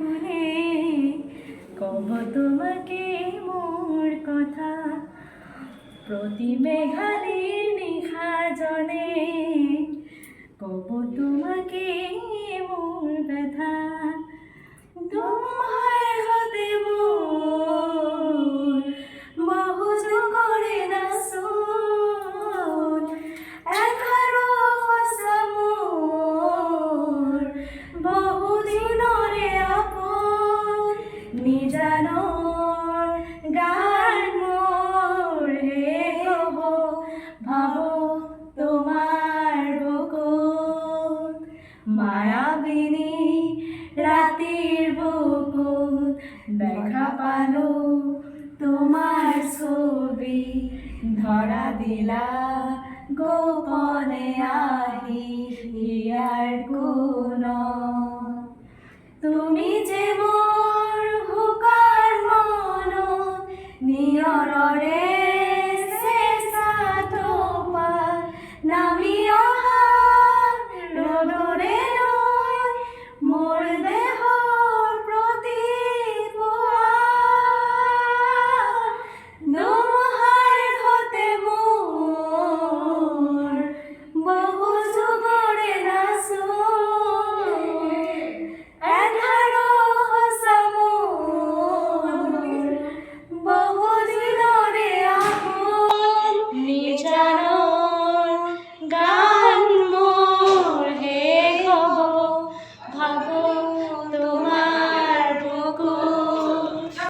শুনে কব তোমাকে মোর কথা প্রতি মেঘালির নিশা জনে কব তোমাকে মোর ব্যথা তোমার হতে মোর বহু যুগরে নাচোন এঘাৰো সঁচা মোর বহু দিনৰে আপোন নিজানৰ গান মোৰ হে কব ভাবো তোমার বুকুত মায়াবিনী রাতির বুকুত দেখা পালো তোমার ছবি ধরা দিলা গোপনে আহি হিয়ার কোন তুমি যে